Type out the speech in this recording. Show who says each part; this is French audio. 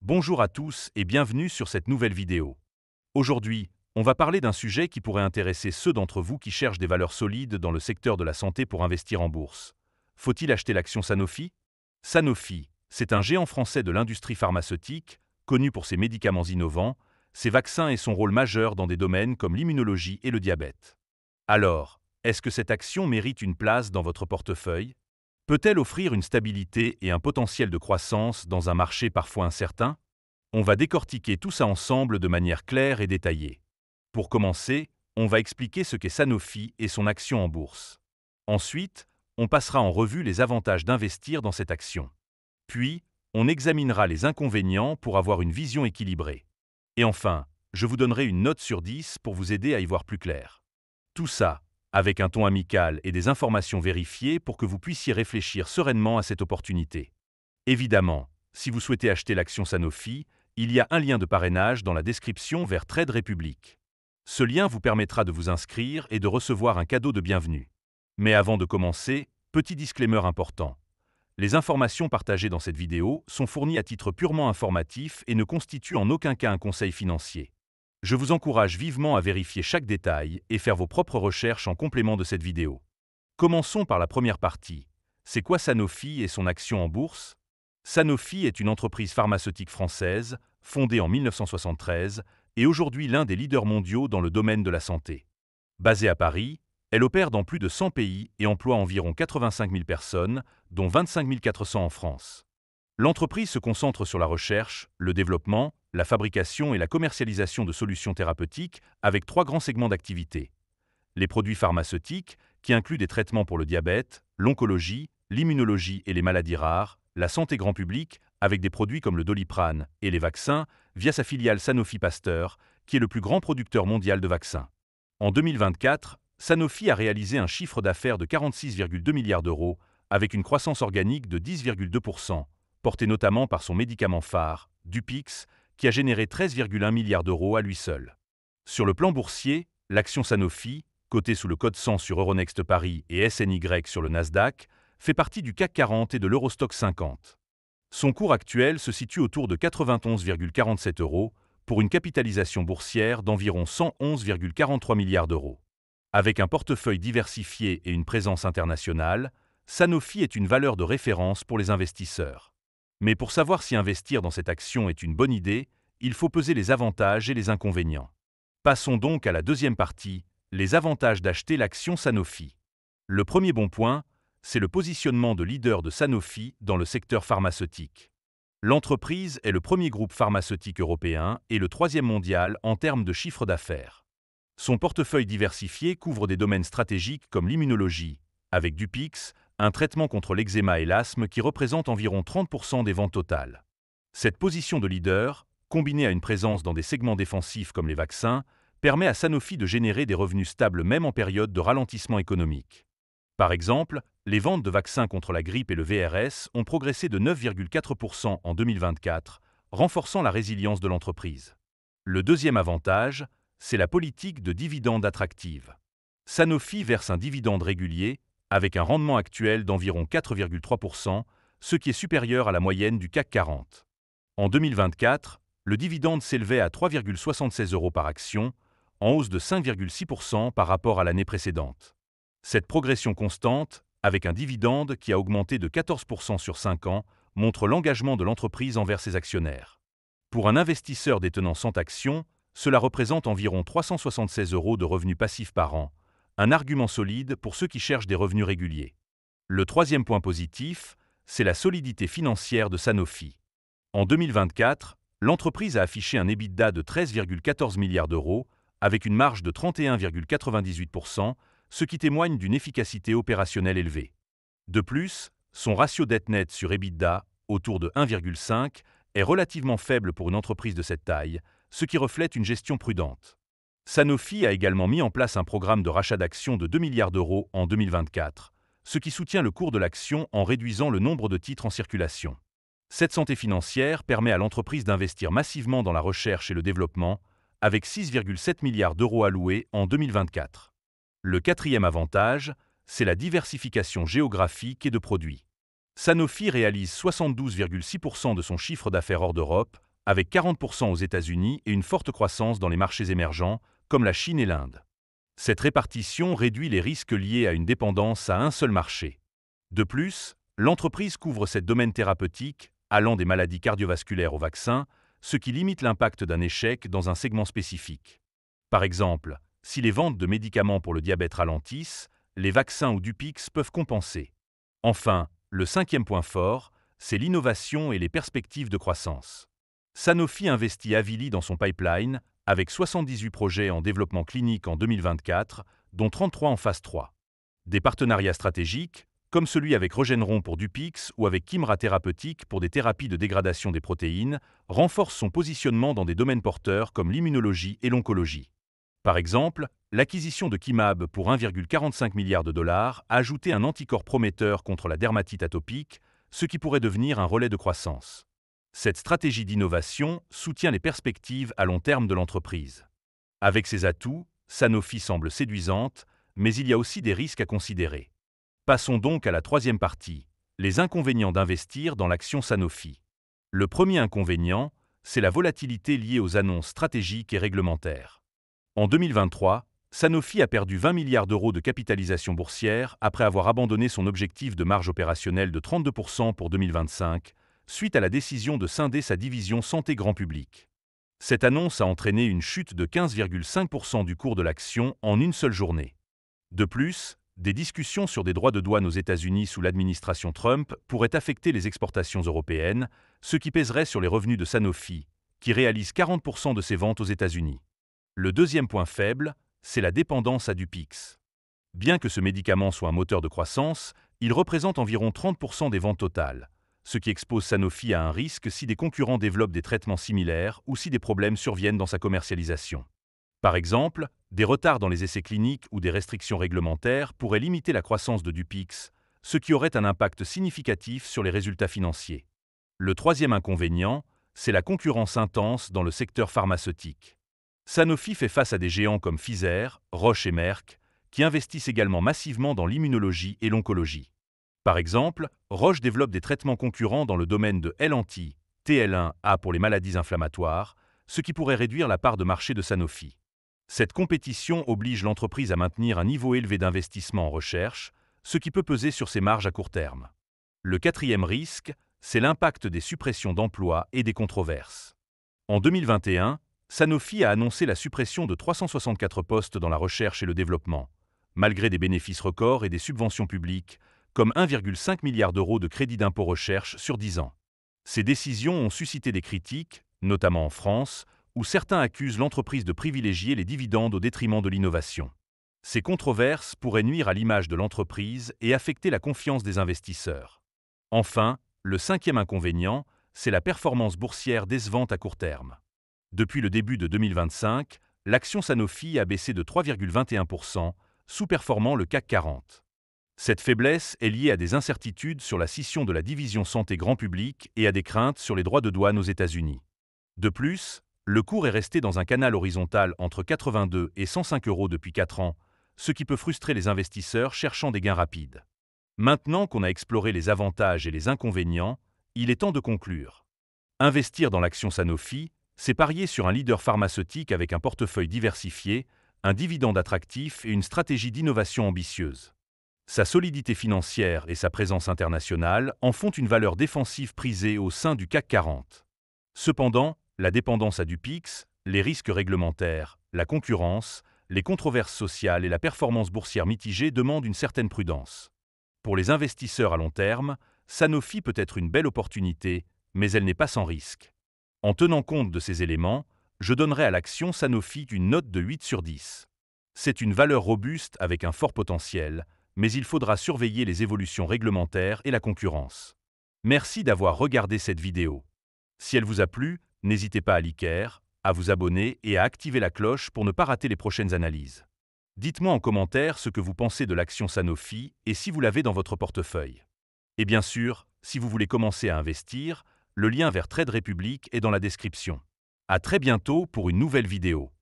Speaker 1: Bonjour à tous et bienvenue sur cette nouvelle vidéo. Aujourd'hui, on va parler d'un sujet qui pourrait intéresser ceux d'entre vous qui cherchent des valeurs solides dans le secteur de la santé pour investir en bourse. Faut-il acheter l'action Sanofi? Sanofi, c'est un géant français de l'industrie pharmaceutique, connu pour ses médicaments innovants, ses vaccins et son rôle majeur dans des domaines comme l'immunologie et le diabète. Alors, est-ce que cette action mérite une place dans votre portefeuille? Peut-elle offrir une stabilité et un potentiel de croissance dans un marché parfois incertain? On va décortiquer tout ça ensemble de manière claire et détaillée. Pour commencer, on va expliquer ce qu'est Sanofi et son action en bourse. Ensuite, on passera en revue les avantages d'investir dans cette action. Puis, on examinera les inconvénients pour avoir une vision équilibrée. Et enfin, je vous donnerai une note sur 10 pour vous aider à y voir plus clair. Tout ça, avec un ton amical et des informations vérifiées pour que vous puissiez réfléchir sereinement à cette opportunité. Évidemment, si vous souhaitez acheter l'action Sanofi, il y a un lien de parrainage dans la description vers Trade Republic. Ce lien vous permettra de vous inscrire et de recevoir un cadeau de bienvenue. Mais avant de commencer, petit disclaimer important. Les informations partagées dans cette vidéo sont fournies à titre purement informatif et ne constituent en aucun cas un conseil financier. Je vous encourage vivement à vérifier chaque détail et faire vos propres recherches en complément de cette vidéo. Commençons par la première partie. C'est quoi Sanofi et son action en bourse? Sanofi est une entreprise pharmaceutique française, fondée en 1973, et aujourd'hui l'un des leaders mondiaux dans le domaine de la santé. Basée à Paris, elle opère dans plus de 100 pays et emploie environ 85 000 personnes, dont 25 400 en France. L'entreprise se concentre sur la recherche, le développement, la fabrication et la commercialisation de solutions thérapeutiques avec 3 grands segments d'activité. Les produits pharmaceutiques, qui incluent des traitements pour le diabète, l'oncologie, l'immunologie et les maladies rares, la santé grand public, avec des produits comme le Doliprane, et les vaccins, via sa filiale Sanofi Pasteur, qui est le plus grand producteur mondial de vaccins. En 2024, Sanofi a réalisé un chiffre d'affaires de 46,2 milliards d'euros, avec une croissance organique de 10,2%, portée notamment par son médicament phare, Dupix, qui a généré 13,1 milliards d'euros à lui seul. Sur le plan boursier, l'action Sanofi, cotée sous le code 100 sur Euronext Paris et SNY sur le Nasdaq, fait partie du CAC 40 et de l'Eurostoxx 50. Son cours actuel se situe autour de 91,47 euros, pour une capitalisation boursière d'environ 111,43 milliards d'euros. Avec un portefeuille diversifié et une présence internationale, Sanofi est une valeur de référence pour les investisseurs. Mais pour savoir si investir dans cette action est une bonne idée, il faut peser les avantages et les inconvénients. Passons donc à la deuxième partie, les avantages d'acheter l'action Sanofi. Le premier bon point, c'est le positionnement de leader de Sanofi dans le secteur pharmaceutique. L'entreprise est le premier groupe pharmaceutique européen et le 3e mondial en termes de chiffre d'affaires. Son portefeuille diversifié couvre des domaines stratégiques comme l'immunologie, avec Dupix, un traitement contre l'eczéma et l'asthme qui représente environ 30% des ventes totales. Cette position de leader, combinée à une présence dans des segments défensifs comme les vaccins, permet à Sanofi de générer des revenus stables même en période de ralentissement économique. Par exemple, les ventes de vaccins contre la grippe et le VRS ont progressé de 9,4% en 2024, renforçant la résilience de l'entreprise. Le deuxième avantage, c'est la politique de dividendes attractive. Sanofi verse un dividende régulier, avec un rendement actuel d'environ 4,3%, ce qui est supérieur à la moyenne du CAC 40. En 2024, le dividende s'élevait à 3,76 euros par action, en hausse de 5,6% par rapport à l'année précédente. Cette progression constante, avec un dividende qui a augmenté de 14% sur 5 ans, montre l'engagement de l'entreprise envers ses actionnaires. Pour un investisseur détenant 100 actions, cela représente environ 376 euros de revenus passifs par an, un argument solide pour ceux qui cherchent des revenus réguliers. Le troisième point positif, c'est la solidité financière de Sanofi. En 2024, l'entreprise a affiché un EBITDA de 13,14 milliards d'euros, avec une marge de 31,98%, ce qui témoigne d'une efficacité opérationnelle élevée. De plus, son ratio dette nette sur EBITDA, autour de 1,5, est relativement faible pour une entreprise de cette taille, ce qui reflète une gestion prudente. Sanofi a également mis en place un programme de rachat d'actions de 2 milliards d'euros en 2024, ce qui soutient le cours de l'action en réduisant le nombre de titres en circulation. Cette santé financière permet à l'entreprise d'investir massivement dans la recherche et le développement, avec 6,7 milliards d'euros alloués en 2024. Le quatrième avantage, c'est la diversification géographique et de produits. Sanofi réalise 72,6% de son chiffre d'affaires hors d'Europe, avec 40% aux États-Unis et une forte croissance dans les marchés émergents, comme la Chine et l'Inde. Cette répartition réduit les risques liés à une dépendance à un seul marché. De plus, l'entreprise couvre ces domaines thérapeutiques, allant des maladies cardiovasculaires aux vaccins, ce qui limite l'impact d'un échec dans un segment spécifique. Par exemple, si les ventes de médicaments pour le diabète ralentissent, les vaccins ou Dupix peuvent compenser. Enfin, le cinquième point fort, c'est l'innovation et les perspectives de croissance. Sanofi investit heavily dans son pipeline, avec 78 projets en développement clinique en 2024, dont 33 en phase 3. Des partenariats stratégiques, comme celui avec Regeneron pour Dupix ou avec Kymra Thérapeutique pour des thérapies de dégradation des protéines, renforcent son positionnement dans des domaines porteurs comme l'immunologie et l'oncologie. Par exemple, l'acquisition de Kymab pour 1,45 milliard de dollars a ajouté un anticorps prometteur contre la dermatite atopique, ce qui pourrait devenir un relais de croissance. Cette stratégie d'innovation soutient les perspectives à long terme de l'entreprise. Avec ses atouts, Sanofi semble séduisante, mais il y a aussi des risques à considérer. Passons donc à la troisième partie, les inconvénients d'investir dans l'action Sanofi. Le premier inconvénient, c'est la volatilité liée aux annonces stratégiques et réglementaires. En 2023, Sanofi a perdu 20 milliards d'euros de capitalisation boursière après avoir abandonné son objectif de marge opérationnelle de 32% pour 2025, suite à la décision de scinder sa division santé grand public. Cette annonce a entraîné une chute de 15,5% du cours de l'action en une seule journée. De plus, des discussions sur des droits de douane aux États-Unis sous l'administration Trump pourraient affecter les exportations européennes, ce qui pèserait sur les revenus de Sanofi, qui réalise 40% de ses ventes aux États-Unis. Le deuxième point faible, c'est la dépendance à Dupix. Bien que ce médicament soit un moteur de croissance, il représente environ 30% des ventes totales, ce qui expose Sanofi à un risque si des concurrents développent des traitements similaires ou si des problèmes surviennent dans sa commercialisation. Par exemple, des retards dans les essais cliniques ou des restrictions réglementaires pourraient limiter la croissance de Dupix, ce qui aurait un impact significatif sur les résultats financiers. Le troisième inconvénient, c'est la concurrence intense dans le secteur pharmaceutique. Sanofi fait face à des géants comme Pfizer, Roche et Merck, qui investissent également massivement dans l'immunologie et l'oncologie. Par exemple, Roche développe des traitements concurrents dans le domaine de L-anti, TL1A pour les maladies inflammatoires, ce qui pourrait réduire la part de marché de Sanofi. Cette compétition oblige l'entreprise à maintenir un niveau élevé d'investissement en recherche, ce qui peut peser sur ses marges à court terme. Le quatrième risque, c'est l'impact des suppressions d'emplois et des controverses. En 2021, Sanofi a annoncé la suppression de 364 postes dans la recherche et le développement, malgré des bénéfices records et des subventions publiques, comme 1,5 milliard d'euros de crédit d'impôt recherche sur 10 ans. Ces décisions ont suscité des critiques, notamment en France, où certains accusent l'entreprise de privilégier les dividendes au détriment de l'innovation. Ces controverses pourraient nuire à l'image de l'entreprise et affecter la confiance des investisseurs. Enfin, le cinquième inconvénient, c'est la performance boursière décevante à court terme. Depuis le début de 2025, l'action Sanofi a baissé de 3,21%, sous-performant le CAC 40. Cette faiblesse est liée à des incertitudes sur la scission de la division santé grand public et à des craintes sur les droits de douane aux États-Unis. De plus, le cours est resté dans un canal horizontal entre 82 et 105 euros depuis 4 ans, ce qui peut frustrer les investisseurs cherchant des gains rapides. Maintenant qu'on a exploré les avantages et les inconvénients, il est temps de conclure. Investir dans l'action Sanofi, c'est parier sur un leader pharmaceutique avec un portefeuille diversifié, un dividende attractif et une stratégie d'innovation ambitieuse. Sa solidité financière et sa présence internationale en font une valeur défensive prisée au sein du CAC 40. Cependant, la dépendance à Dupix, les risques réglementaires, la concurrence, les controverses sociales et la performance boursière mitigée demandent une certaine prudence. Pour les investisseurs à long terme, Sanofi peut être une belle opportunité, mais elle n'est pas sans risque. En tenant compte de ces éléments, je donnerai à l'action Sanofi une note de 8 sur 10. C'est une valeur robuste avec un fort potentiel, mais il faudra surveiller les évolutions réglementaires et la concurrence. Merci d'avoir regardé cette vidéo. Si elle vous a plu, n'hésitez pas à liker, à vous abonner et à activer la cloche pour ne pas rater les prochaines analyses. Dites-moi en commentaire ce que vous pensez de l'action Sanofi et si vous l'avez dans votre portefeuille. Et bien sûr, si vous voulez commencer à investir, le lien vers Trade Republic est dans la description. À très bientôt pour une nouvelle vidéo.